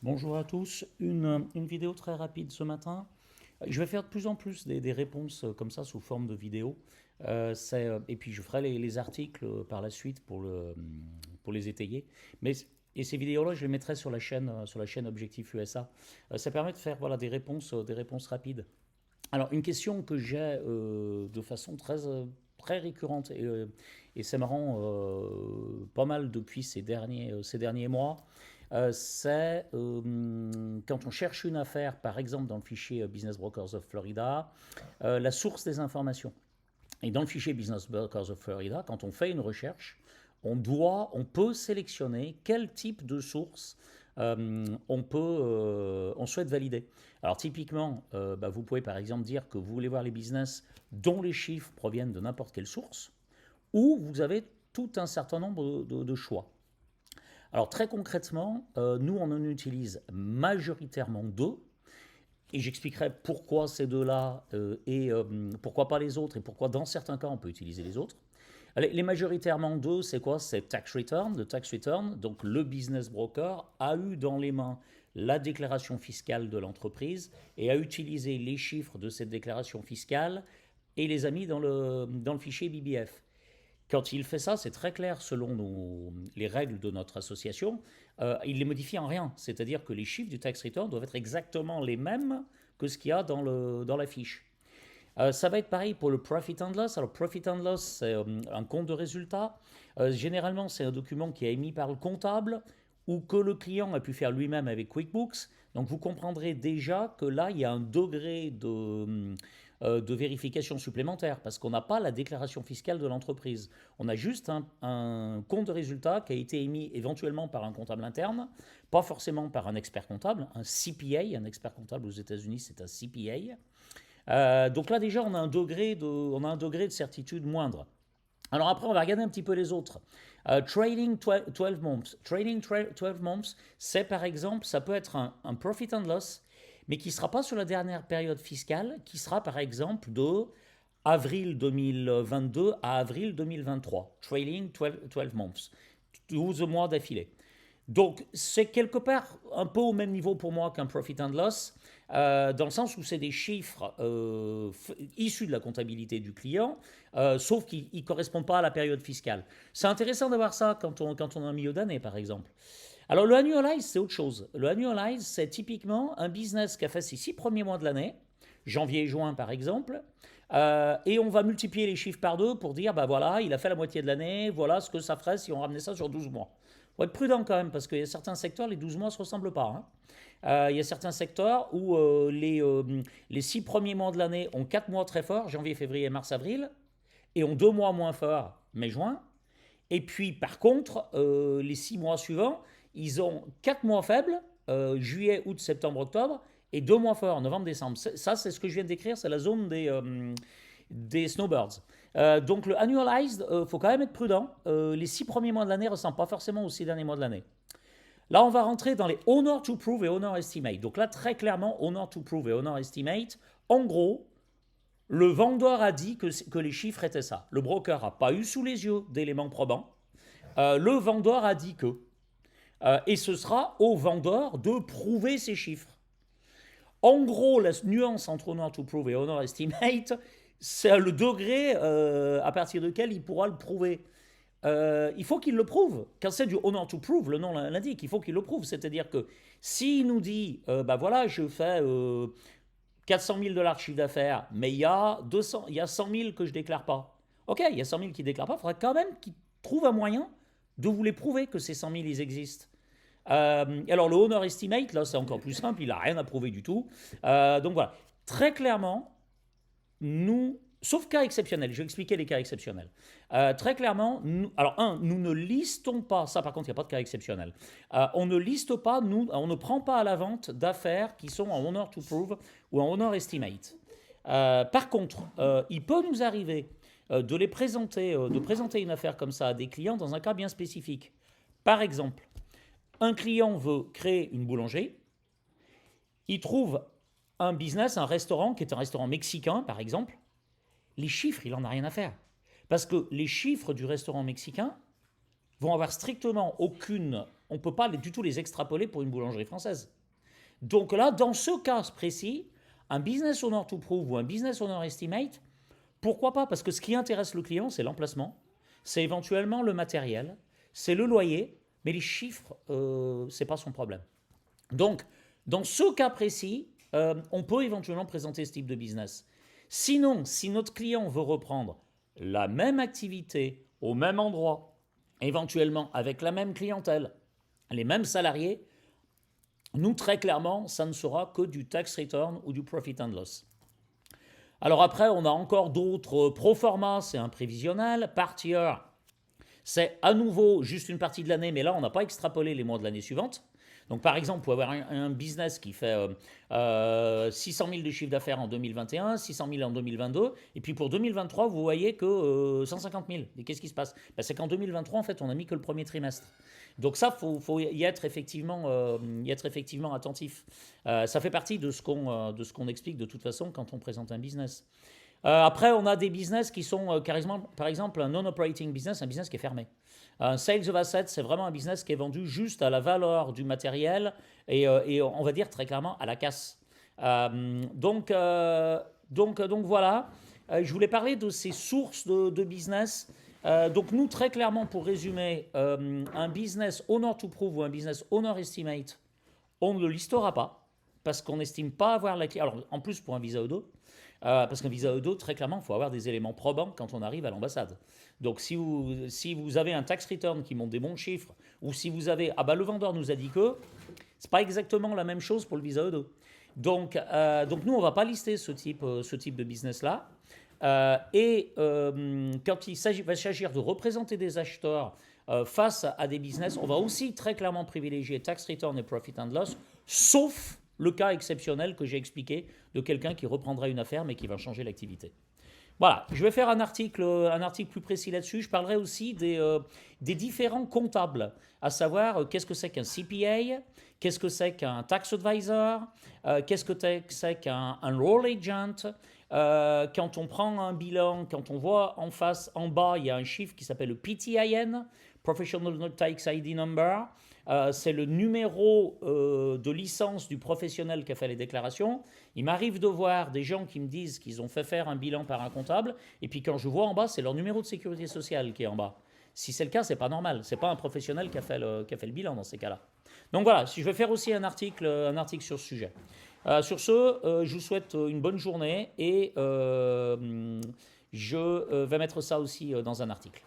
Bonjour à tous, une vidéo très rapide ce matin. Je vais faire de plus en plus des réponses comme ça sous forme de vidéo. Et puis je ferai les articles par la suite pour les étayer. Mais, et ces vidéos-là, je les mettrai sur la chaîne Objectif USA. Ça permet de faire voilà, des réponses rapides. Alors, une question que j'ai de façon très récurrente, et c'est marrant, pas mal depuis ces derniers mois, c'est quand on cherche une affaire, par exemple dans le fichier Business Brokers of Florida, la source des informations. Et dans le fichier Business Brokers of Florida, quand on fait une recherche, on peut sélectionner quel type de source on souhaite valider. Alors typiquement, vous pouvez par exemple dire que vous voulez voir les business dont les chiffres proviennent de n'importe quelle source, ou vous avez tout un certain nombre de choix. Alors très concrètement, nous on en utilise majoritairement deux, et j'expliquerai pourquoi ces deux-là pourquoi pas les autres et pourquoi dans certains cas on peut utiliser les autres. Les majoritairement deux, c'est quoi? C'est tax return. Le tax return, donc le business broker a eu dans les mains la déclaration fiscale de l'entreprise et a utilisé les chiffres de cette déclaration fiscale et les a mis dans le fichier BBF. Quand il fait ça, c'est très clair selon les règles de notre association, il les modifie en rien. C'est-à-dire que les chiffres du tax return doivent être exactement les mêmes que ce qu'il y a dans la fiche. Ça va être pareil pour le profit and loss. Alors, profit and loss, c'est un compte de résultat. Généralement, c'est un document qui est émis par le comptable ou que le client a pu faire lui-même avec QuickBooks. Donc, vous comprendrez déjà que là, il y a un degré de vérification supplémentaire parce qu'on n'a pas la déclaration fiscale de l'entreprise. On a juste un compte de résultat qui a été émis éventuellement par un comptable interne, pas forcément par un expert comptable, un CPA. Un expert comptable aux États-Unis, c'est un CPA. Donc là déjà on a un degré de certitude moindre. Alors après on va regarder un petit peu les autres. Trading 12 months. Trading 12 months, c'est par exemple, ça peut être un profit and loss, mais qui ne sera pas sur la dernière période fiscale, qui sera par exemple de avril 2022 à avril 2023. Trading 12 months. 12 mois d'affilée. Donc, c'est quelque part un peu au même niveau pour moi qu'un profit and loss, dans le sens où c'est des chiffres issus de la comptabilité du client, sauf qu'ils ne correspondent pas à la période fiscale. C'est intéressant d'avoir ça quand on est en milieu d'année, par exemple. Alors, le annualize, c'est autre chose. Le annualize, c'est typiquement un business qui a fait ses 6 premiers mois de l'année, janvier et juin par exemple, et on va multiplier les chiffres par deux pour dire, bah voilà, il a fait la moitié de l'année, voilà ce que ça ferait si on ramenait ça sur 12 mois. Il faut être prudent quand même, parce qu'il y a certains secteurs, les 12 mois ne se ressemblent pas. Hein. Il y a certains secteurs où les 6 premiers mois de l'année ont 4 mois très forts, janvier, février, mars, avril, et ont 2 mois moins forts, mai, juin. Et puis par contre, les 6 mois suivants, ils ont 4 mois faibles, juillet, août, septembre, octobre, et 2 mois forts, novembre, décembre. Ça, c'est ce que je viens de décrire, c'est la zone des snowbirds. Donc le annualized, faut quand même être prudent. Les 6 premiers mois de l'année ne ressemblent pas forcément aux 6 derniers mois de l'année. Là, on va rentrer dans les honor to prove et honor estimate. Donc là, très clairement, honor to prove et honor estimate, en gros, le vendeur a dit que les chiffres étaient ça. Le broker n'a pas eu sous les yeux d'éléments probants. Le vendeur a dit que. Et ce sera au vendeur de prouver ces chiffres. En gros, la nuance entre honor to prove et honor estimate, c'est le degré à partir duquel il pourra le prouver. Il faut qu'il le prouve. Quand c'est du honor to prove, le nom l'indique, il faut qu'il le prouve. C'est-à-dire que s'il nous dit, bah voilà, je fais 400 000 dollars de chiffre d'affaires, mais il y a 100 000 que je ne déclare pas. Ok, il y a 100 000 qui ne déclarent pas, il faudra quand même qu'il trouve un moyen de vous les prouver que ces 100 000 ils existent. Alors le honor estimate, là c'est encore plus simple, il n'a rien à prouver du tout. Donc voilà, très clairement, sauf cas exceptionnels, je vais expliquer les cas exceptionnels. Très clairement, nous ne listons pas, ça par contre il n'y a pas de cas exceptionnel, on ne liste pas, on ne prend pas à la vente d'affaires qui sont en honor to prove ou en honor estimate. Par contre, il peut nous arriver de présenter une affaire comme ça à des clients dans un cas bien spécifique. Par exemple, un client veut créer une boulangerie, il trouve un business, un restaurant qui est un restaurant mexicain par exemple, les chiffres, il n'en a rien à faire. Parce que les chiffres du restaurant mexicain vont avoir strictement aucune... On ne peut pas du tout les extrapoler pour une boulangerie française. Donc là, dans ce cas précis, un business owner to prove ou un business owner estimate, pourquoi pas? Parce que ce qui intéresse le client, c'est l'emplacement, c'est éventuellement le matériel, c'est le loyer, mais les chiffres, ce n'est pas son problème. Donc, dans ce cas précis, on peut éventuellement présenter ce type de business. Sinon, si notre client veut reprendre la même activité au même endroit, éventuellement avec la même clientèle, les mêmes salariés, nous, très clairement, ça ne sera que du tax return ou du profit and loss. Alors après, on a encore d'autres pro forma, c'est un prévisionnel. Part year, c'est à nouveau juste une partie de l'année, mais là, on n'a pas extrapolé les mois de l'année suivante. Donc par exemple, vous pouvez avoir un business qui fait 600 000 de chiffre d'affaires en 2021, 600 000 en 2022, et puis pour 2023, vous voyez que 150 000. Et qu'est-ce qui se passe? C'est qu'en 2023, en fait, on n'a mis que le premier trimestre. Donc ça, faut y être effectivement attentif. Ça fait partie de ce qu'on explique de toute façon quand on présente un business. Après, on a des business qui sont, par exemple, un non-operating business, un business qui est fermé. Un sales of assets, c'est vraiment un business qui est vendu juste à la valeur du matériel et on va dire très clairement à la casse. Donc voilà, je voulais parler de ces sources de business. Donc nous, très clairement, pour résumer, un business owner to prove ou un business owner estimate, on ne le listera pas parce qu'on n'estime pas avoir la clé. Alors en plus pour un visa E2, parce qu'un visa E2, très clairement, il faut avoir des éléments probants quand on arrive à l'ambassade. Donc si vous avez un tax return qui montre des bons chiffres, ou si vous avez, le vendeur nous a dit que, c'est pas exactement la même chose pour le visa E2. Donc nous, on ne va pas lister ce type de business-là. Quand il va s'agir de représenter des acheteurs face à des business, on va aussi très clairement privilégier tax return et profit and loss, sauf le cas exceptionnel que j'ai expliqué de quelqu'un qui reprendra une affaire mais qui va changer l'activité. Voilà, je vais faire un article plus précis là-dessus. Je parlerai aussi des différents comptables, à savoir qu'est-ce que c'est qu'un CPA, qu'est-ce que c'est qu'un tax advisor, qu'est-ce que c'est qu'un enroll agent. Quand on prend un bilan, quand on voit en bas, il y a un chiffre qui s'appelle le PTIN, Professional Tax ID Number. C'est le numéro de licence du professionnel qui a fait les déclarations. Il m'arrive de voir des gens qui me disent qu'ils ont fait faire un bilan par un comptable, et puis quand je vois en bas, c'est leur numéro de sécurité sociale qui est en bas. Si c'est le cas, c'est pas normal. C'est pas un professionnel qui a fait le bilan dans ces cas-là. Donc voilà, je vais faire aussi un article sur ce sujet. Sur ce, je vous souhaite une bonne journée et je vais mettre ça aussi dans un article.